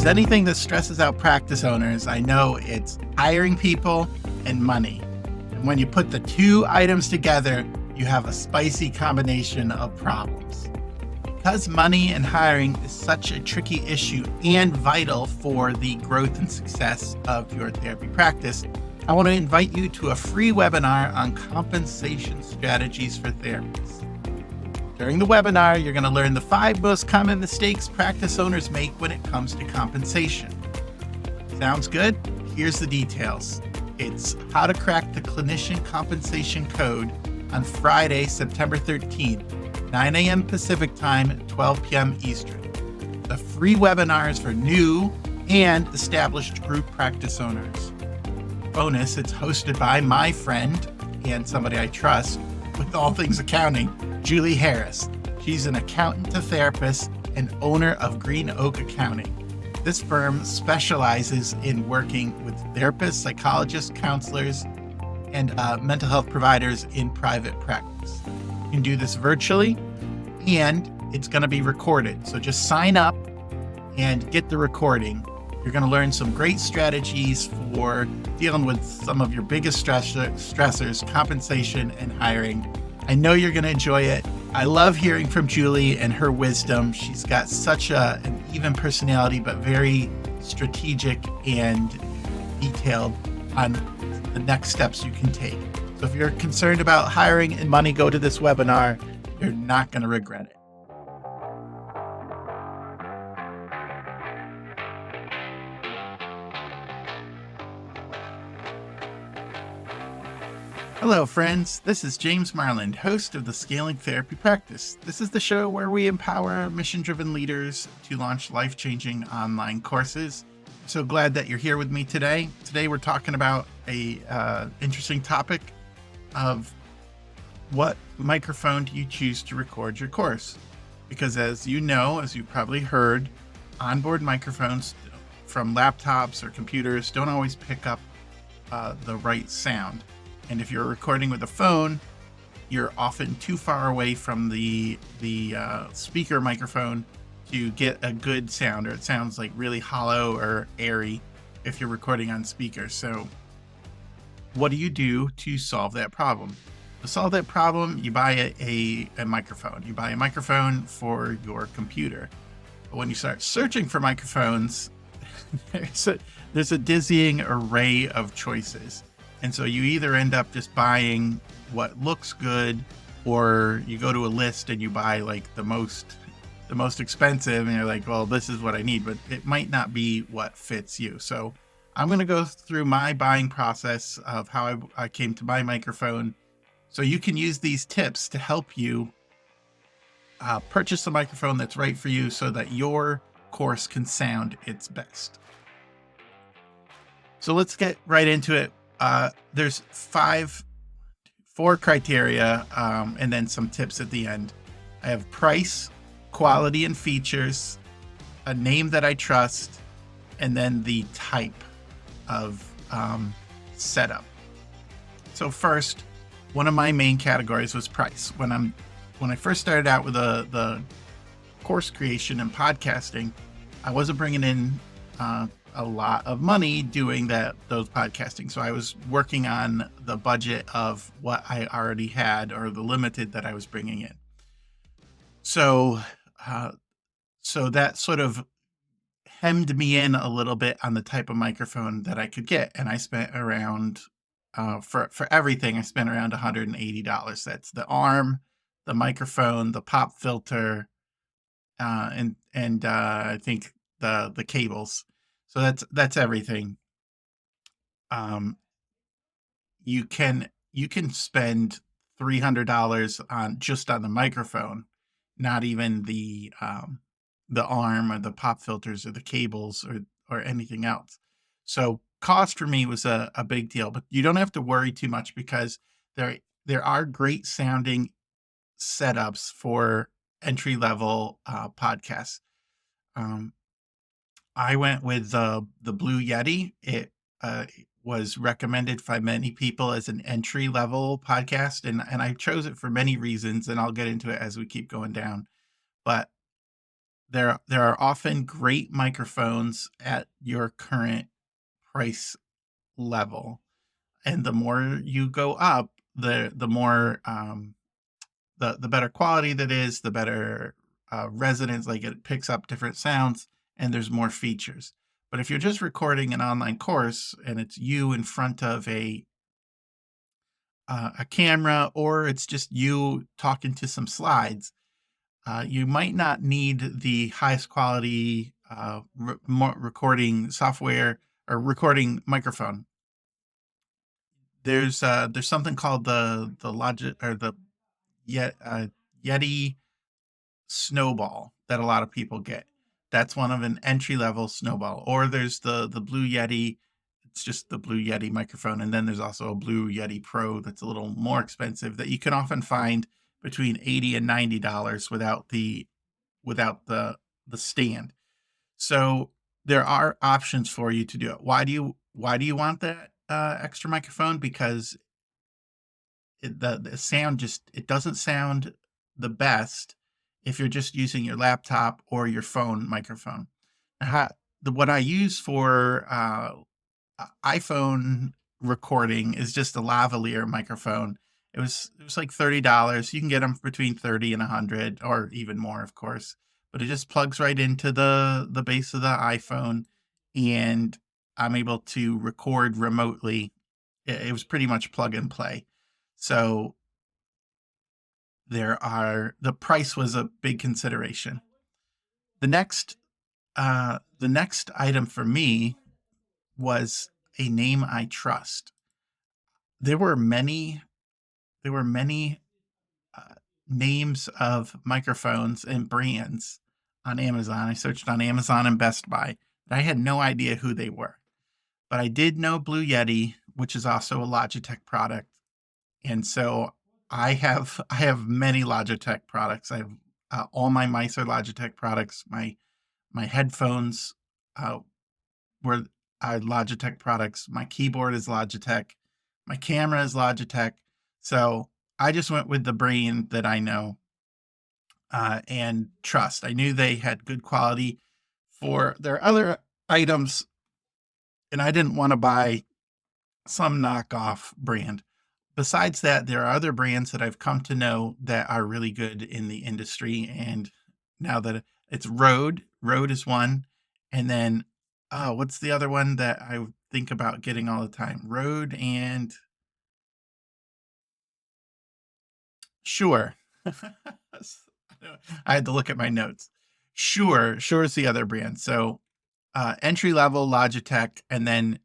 there's anything that stresses out practice owners, I know it's hiring people and money. And when you put the two items together, you have a spicy combination of problems. Because money and hiring is such a tricky issue and vital for the growth and success of your therapy practice, I want to invite you to a free webinar on compensation strategies for therapists. During the webinar, you're going to learn the 5 most common mistakes practice owners make when it comes to compensation. Sounds good? Here's the details. It's how to crack the clinician compensation code on Friday, September 13th, 9 a.m. Pacific time, 12 p.m. Eastern. The free webinar is for new and established group practice owners. Bonus, it's hosted by my friend and somebody I trust with all things accounting, Julie Harris. She's an accountant to therapist and owner of Green Oak Accounting. This firm specializes in working with therapists, psychologists, counselors, and mental health providers in private practice. You can do this virtually, and it's going to be recorded. So just sign up and get the recording. You're going to learn some great strategies for dealing with some of your biggest stressors, compensation and hiring. I know you're going to enjoy it. I love hearing from Julie and her wisdom. She's got such an even personality, but very strategic and detailed on the next steps you can take. So if you're concerned about hiring and money, go to this webinar. You're not going to regret it. Hello, friends. This is James Marland, host of the Scaling Therapy Practice. This is the show where we empower mission-driven leaders to launch life-changing online courses. I'm so glad that you're here with me today. Today, we're talking about a interesting topic of what microphone do you choose to record your course? Because as you know, as you've probably heard, onboard microphones from laptops or computers don't always pick up the right sound. And if you're recording with a phone, you're often too far away from the speaker microphone to get a good sound, or it sounds like really hollow or airy if you're recording on speakers. So what do you do to solve that problem? To solve that problem, you buy a microphone. You buy a microphone for your computer. But when you start searching for microphones, there's a dizzying array of choices. And so you either end up just buying what looks good, or you go to a list and you buy like the most expensive, and you're like, well, this is what I need, but it might not be what fits you. So I'm going to go through my buying process of how I came to my microphone, so you can use these tips to help you purchase a microphone that's right for you so that your course can sound its best. So let's get right into it. There's 4 criteria, and then some tips at the end. I have price, quality and features, a name that I trust, and then the type of setup. So first, one of my main categories was price. When I first started out with the course creation and podcasting, I wasn't bringing in a lot of money doing those podcasting. So I was working on the budget of what I already had, or the limited that I was bringing in. So that sort of hemmed me in a little bit on the type of microphone that I could get. And I spent around, for everything, I spent around $180. That's the arm, the microphone, the pop filter, and I think the cables. So that's everything. You can spend $300 on the microphone, not even the arm or the pop filters or the cables or anything else. So cost for me was a big deal, but you don't have to worry too much, because there are great sounding setups for entry level podcasts. I went with the Blue Yeti. It was recommended by many people as an entry level podcast, and I chose it for many reasons, and I'll get into it as we keep going down. But There are often great microphones at your current price level, and the more you go up, the more the better quality that is, the better resonance. Like it picks up different sounds, and there's more features. But if you're just recording an online course and it's you in front of a camera, or it's just you talking to some slides, you might not need the highest quality recording software or recording microphone. There's something called the Logic or the Yeti Snowball that a lot of people get. That's one of an entry level Snowball. Or there's the Blue Yeti. It's just the Blue Yeti microphone, and then there's also a Blue Yeti Pro that's a little more expensive that you can often find between $80 and $90 without the stand. So there are options for you to do it. Why do you want that extra microphone? Because the sound just it doesn't sound the best if you're just using your laptop or your phone microphone. How, what I use for iPhone recording is just a lavalier microphone. It was like $30. You can get them between 30 and 100 or even more, of course. But it just plugs right into the base of the iPhone, and I'm able to record remotely. It was pretty much plug and play. So the price was a big consideration. The next item for me was a name I trust. There were many there were many names of microphones and brands on Amazon. I searched on Amazon and Best Buy, but I had no idea who they were. But I did know Blue Yeti, which is also a Logitech product, and so I have many Logitech products. I have all my mice are Logitech products. My headphones uh, were Logitech products. My keyboard is Logitech. My camera is Logitech. So I just went with the brand that I know and trust. I knew they had good quality for their other items, and I didn't want to buy some knockoff brand. Besides that, there are other brands that I've come to know that are really good in the industry. And now that it's Rode is one. And then, what's the other one that I think about getting all the time? Rode and Shure. I had to look at my notes. Shure is the other brand. So entry level Logitech, and then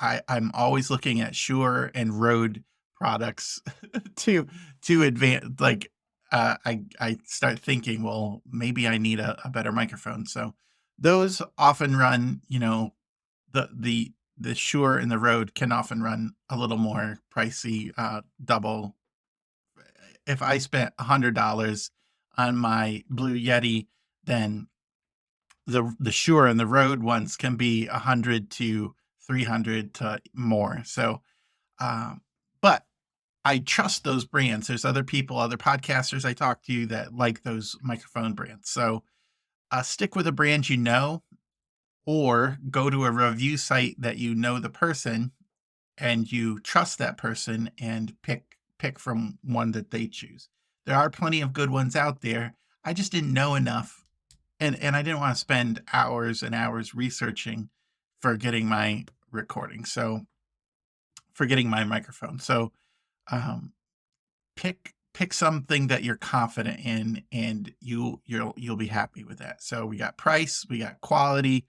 I'm always looking at Shure and Rode products to advance. Like I start thinking, well, maybe I need a better microphone. So those often run, the Shure and the Rode can often run a little more pricey, double. If I spent $100 on my Blue Yeti, then the Shure and the Rode ones can be 100 to 300 to more. So, but I trust those brands. There's other people, other podcasters I talk to that like those microphone brands. So, stick with a brand you know, or go to a review site that you know the person and you trust that person and pick from one that they choose. There are plenty of good ones out there. I just didn't know enough, and I didn't want to spend hours and hours researching for getting my recording. So for getting my microphone. So um, pick something that you're confident in, and you'll be happy with that. So we got price, we got quality.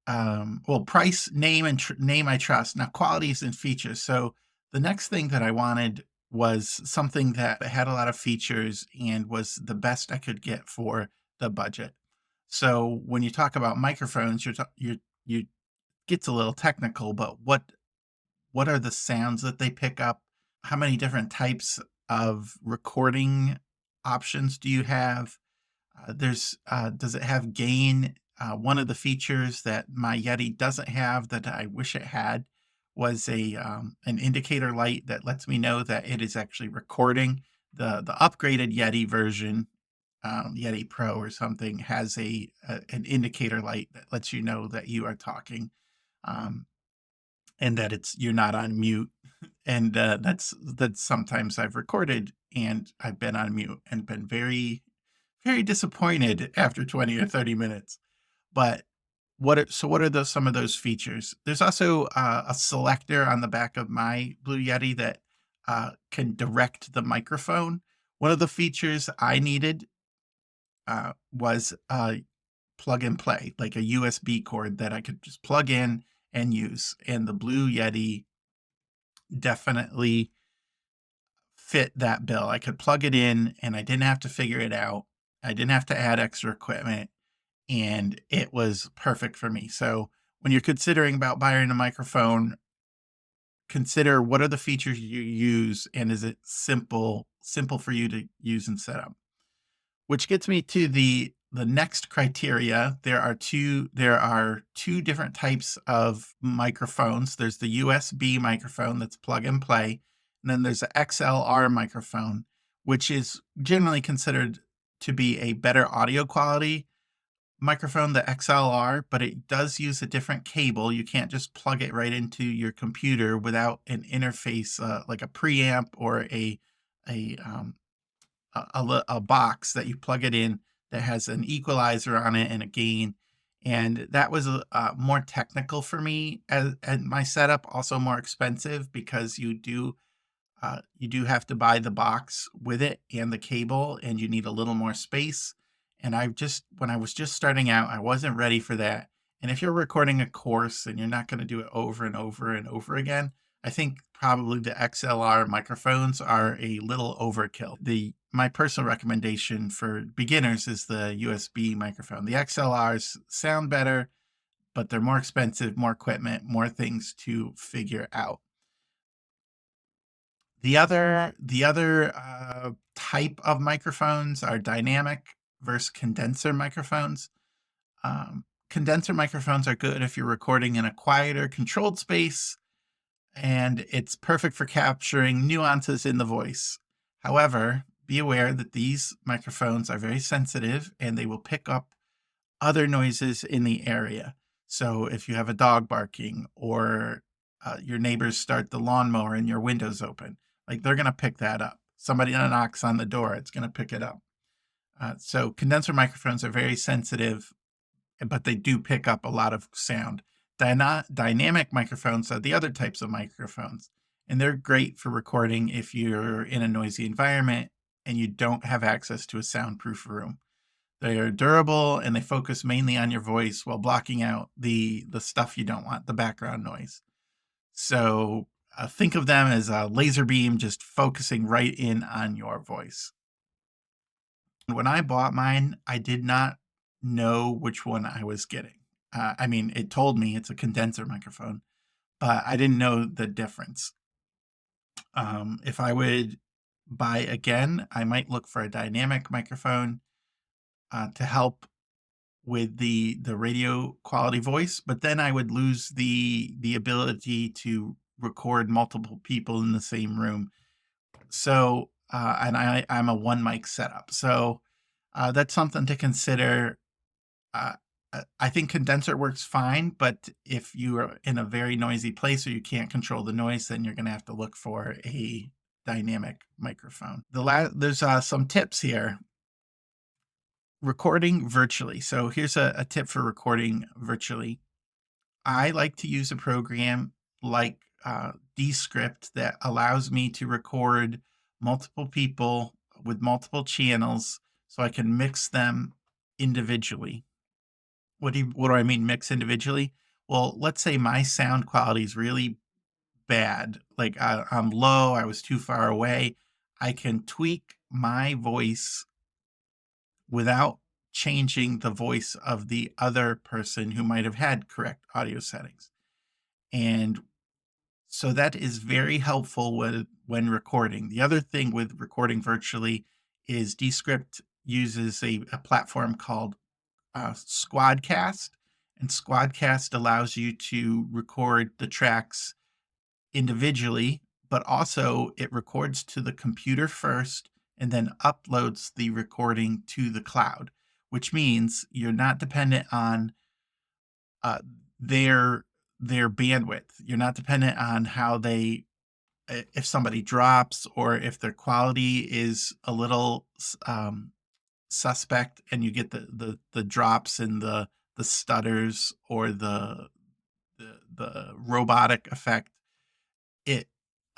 Well, price, name, and name I trust. Now, qualities and features. So the next thing that I wanted was something that had a lot of features and was the best I could get for the budget. So when you talk about microphones, you gets a little technical, but what are the sounds that they pick up? How many different types of recording options do you have? Does it have gain? One of the features that my Yeti doesn't have that I wish it had was an indicator light that lets me know that it is actually recording. The upgraded Yeti version Yeti Pro or something has an indicator light that lets you know that you are talking, um, and that you're not on mute. And that's sometimes I've recorded and I've been on mute and been very, very disappointed after 20 or 30 minutes. But what are some of those features? There's also a selector on the back of my Blue Yeti that can direct the microphone. One of the features I needed was plug and play, like a USB cord that I could just plug in and use. And the Blue Yeti definitely fit that bill. I could plug it in and I didn't have to figure it out. I didn't have to add extra equipment, and it was perfect for me. So when you're considering about buying a microphone, consider what are the features you use and is it simple for you to use and set up. Which gets me to the next criteria. There are two different types of microphones. There's the USB microphone that's plug and play, and then there's the XLR microphone, which is generally considered to be a better audio quality microphone, the XLR, but it does use a different cable. You can't just plug it right into your computer without an interface, like a preamp or a a box that you plug it in that has an equalizer on it and a gain. And that was more technical for me as my setup, also more expensive because you do have to buy the box with it and the cable, and you need a little more space. And when I was just starting out, I wasn't ready for that. And if you're recording a course and you're not going to do it over and over and over again, I think probably the XLR microphones are a little overkill. My personal recommendation for beginners is the USB microphone. The XLRs sound better, but they're more expensive, more equipment, more things to figure out. The other type of microphones are dynamic versus condenser microphones. Condenser microphones are good if you're recording in a quieter, controlled space, and it's perfect for capturing nuances in the voice. However, be aware that these microphones are very sensitive and they will pick up other noises in the area. So if you have a dog barking or your neighbors start the lawnmower and your window's open, like they're going to pick that up. Somebody knocks on the door, it's going to pick it up. So condenser microphones are very sensitive, but they do pick up a lot of sound. Dynamic microphones are the other types of microphones, and they're great for recording if you're in a noisy environment and you don't have access to a soundproof room. They are durable and they focus mainly on your voice while blocking out the stuff you don't want, the background noise. So think of them as a laser beam just focusing right in on your voice. When I bought mine, I did not know which one I was getting. I mean, it told me it's a condenser microphone, but I didn't know the difference. If I would buy again, I might look for a dynamic microphone to help with the radio quality voice, but then I would lose the ability to record multiple people in the same room. So, and I'm a one mic setup, so that's something to consider. Uh, I think condenser works fine, but if you are in a very noisy place or you can't control the noise, then you're going to have to look for a dynamic microphone. There's some tips here. Recording virtually. So here's a tip for recording virtually. I like to use a program like Descript that allows me to record multiple people with multiple channels so I can mix them individually. What do I mean mix individually? Well, let's say my sound quality is really bad. Like I'm low, I was too far away. I can tweak my voice without changing the voice of the other person who might have had correct audio settings. And so that is very helpful when recording. The other thing with recording virtually is Descript uses a platform called Squadcast, and Squadcast allows you to record the tracks individually, but also it records to the computer first and then uploads the recording to the cloud, which means you're not dependent on uh, their bandwidth. You're not dependent on how they if somebody drops or if their quality is a little suspect, and you get the drops and the stutters or the robotic effect. It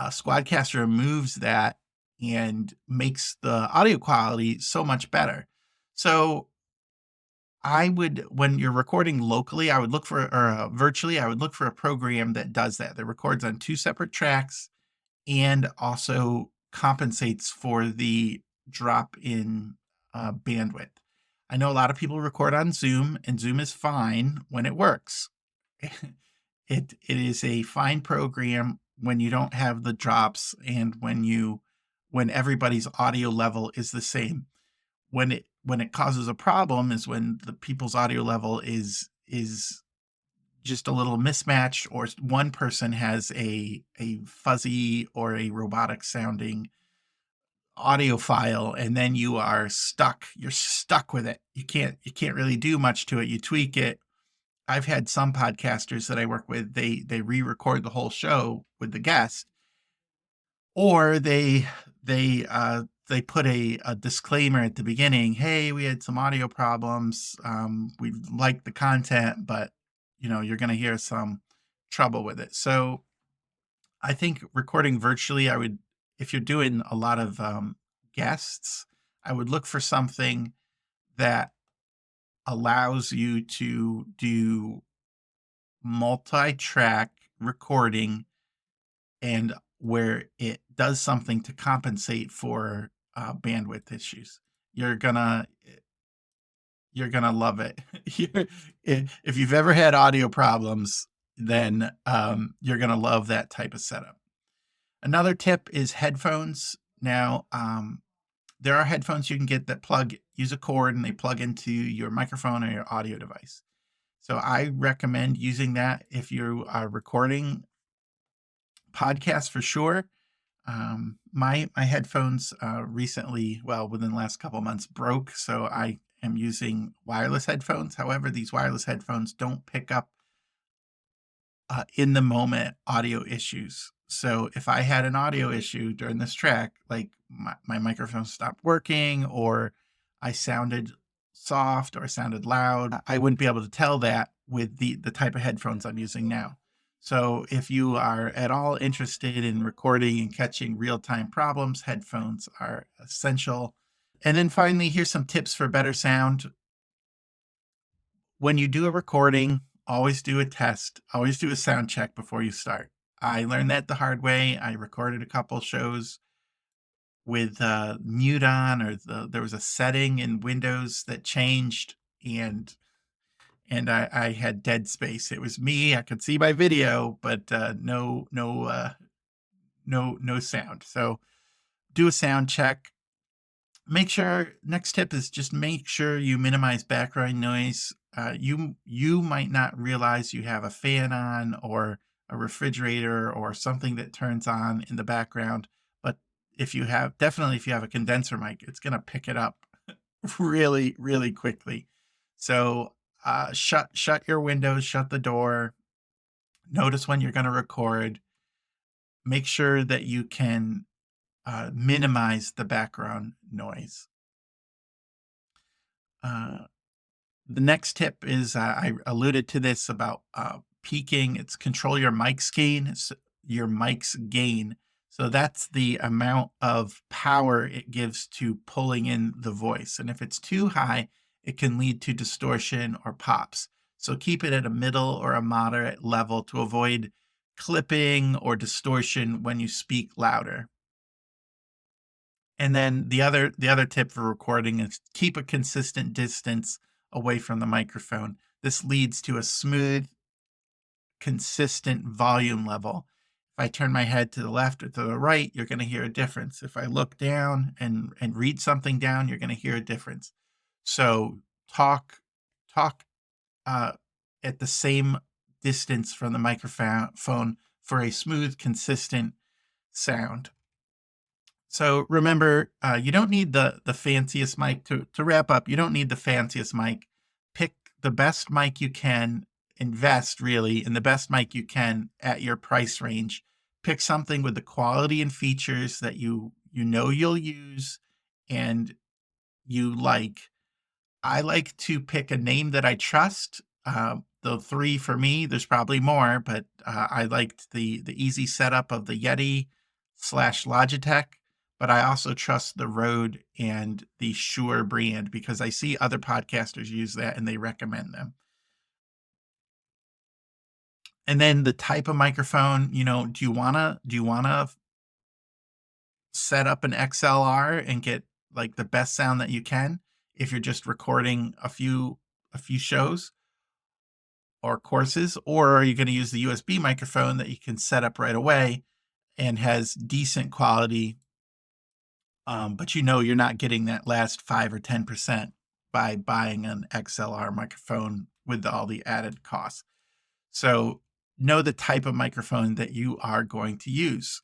Squadcaster removes that and makes the audio quality so much better. So I would, when you're recording locally, I would look for, or virtually, I would look for a program that does that, that records on 2 separate tracks and also compensates for the drop in bandwidth. I know a lot of people record on Zoom, and Zoom is fine when it works. It is a fine program when you don't have the drops and when everybody's audio level is the same. When it causes a problem is when the people's audio level is just a little mismatched, or one person has a fuzzy or a robotic sounding audio file, and then you are stuck. You're stuck with it. You can't really do much to it. You tweak it. I've had some podcasters that I work with, they re-record the whole show with the guest, or they put a disclaimer at the beginning. Hey, we had some audio problems. We like the content, but you're going to hear some trouble with it. So I think recording virtually, if you're doing a lot of guests, I would look for something that allows you to do multi-track recording, and where it does something to compensate for bandwidth issues. You're gonna love it. If you've ever had audio problems, then you're gonna love that type of setup. Another tip is headphones. Now, there are headphones you can get that use a cord, and they plug into your microphone or your audio device. So I recommend using that if you are recording podcasts for sure. My headphones recently, within the last couple of months, broke, so I am using wireless headphones. However, these wireless headphones don't pick up in the moment audio issues. So if I had an audio issue during this track, like my microphone stopped working, or I sounded soft or sounded loud, I wouldn't be able to tell that with the type of headphones I'm using now. So if you are at all interested in recording and catching real-time problems, headphones are essential. And then finally, here's some tips for better sound. When you do a recording, always do a test, always do a sound check before you start. I learned that the hard way. I recorded a couple shows with mute on, or there was a setting in Windows that changed, and I had dead space. It was me. I could see my video, but no sound. So do a sound check. Next tip is just make sure you minimize background noise. You might not realize you have a fan on, or a refrigerator, or something that turns on in the background. But if you have a condenser mic, it's going to pick it up really, really quickly. So shut your windows, shut the door. Notice when you're going to record. Make sure that you can minimize the background noise. The next tip is, I alluded to this about peaking. It's control your mic's gain. So that's the amount of power it gives to pulling in the voice. And if it's too high, it can lead to distortion or pops. So keep it at a middle or a moderate level to avoid clipping or distortion when you speak louder. And then the other tip for recording is keep a consistent distance away from the microphone. This leads to a smooth, consistent volume level. If I turn my head to the left or to the right, you're going to hear a difference. If I look down and read something down, you're going to hear a difference. So talk at the same distance from the microphone for a smooth, consistent sound. So remember, you don't need the fanciest mic to wrap up. You don't need the fanciest mic. Pick the best mic you can. Invest really in the best mic you can at your price range. Pick something with the quality and features that you know you'll use and you like. I like to pick a name that I trust. The three for me, there's probably more, but I liked the easy setup of the Yeti slash Logitech, but I also trust the Rode and the Shure brand because I see other podcasters use that and they recommend them. And then the type of microphone, do you wanna set up an XLR and get like the best sound that you can if you're just recording a few shows or courses, or are you going to use the USB microphone that you can set up right away and has decent quality, but you're not getting that last 5 or 10% by buying an XLR microphone with all the added costs. So know the type of microphone that you are going to use.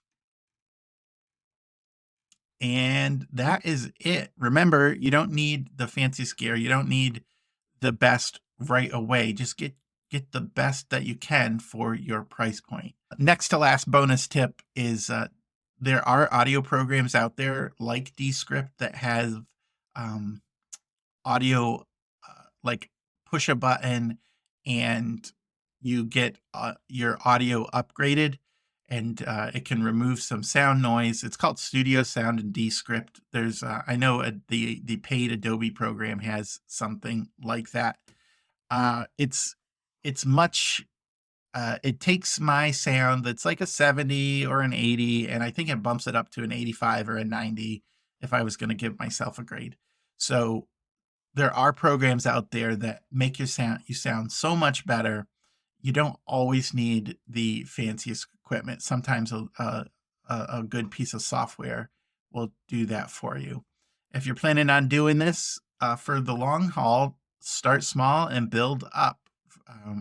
And that is it. Remember, you don't need the fanciest gear. You don't need the best right away. Just get the best that you can for your price point. Next to last bonus tip is there are audio programs out there like Descript that have audio, like push a button and you get your audio upgraded and it can remove some sound noise. It's called Studio Sound in Descript. There's I know the paid Adobe program has something like that. It's much it takes my sound that's like a 70 or an 80 and I think it bumps it up to an 85 or a 90 if I was going to give myself a grade. So there are programs out there that make you sound so much better. You don't always need the fanciest equipment. Sometimes a good piece of software will do that for you. If you're planning on doing this for the long haul, start small and build up.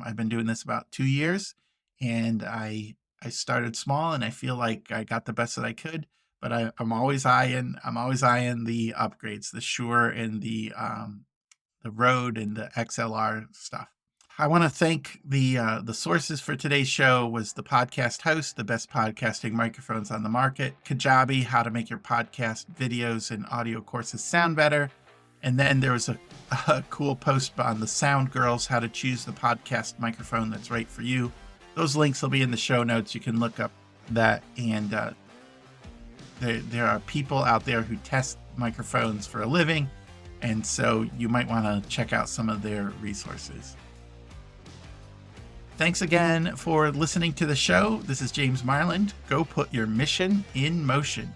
I've been doing this about 2 years, and I started small, and I feel like I got the best that I could. But I'm always eyeing the upgrades, the Shure and the Rode and the XLR stuff. I want to thank the sources for today's show was the podcast host, the best podcasting microphones on the market, Kajabi, how to make your podcast videos and audio courses sound better. And then there was a cool post on the SoundGirls, how to choose the podcast microphone that's right for you. Those links will be in the show notes. You can look up that. And there are people out there who test microphones for a living. And so you might want to check out some of their resources. Thanks again for listening to the show. This is James Marland. Go put your mission in motion.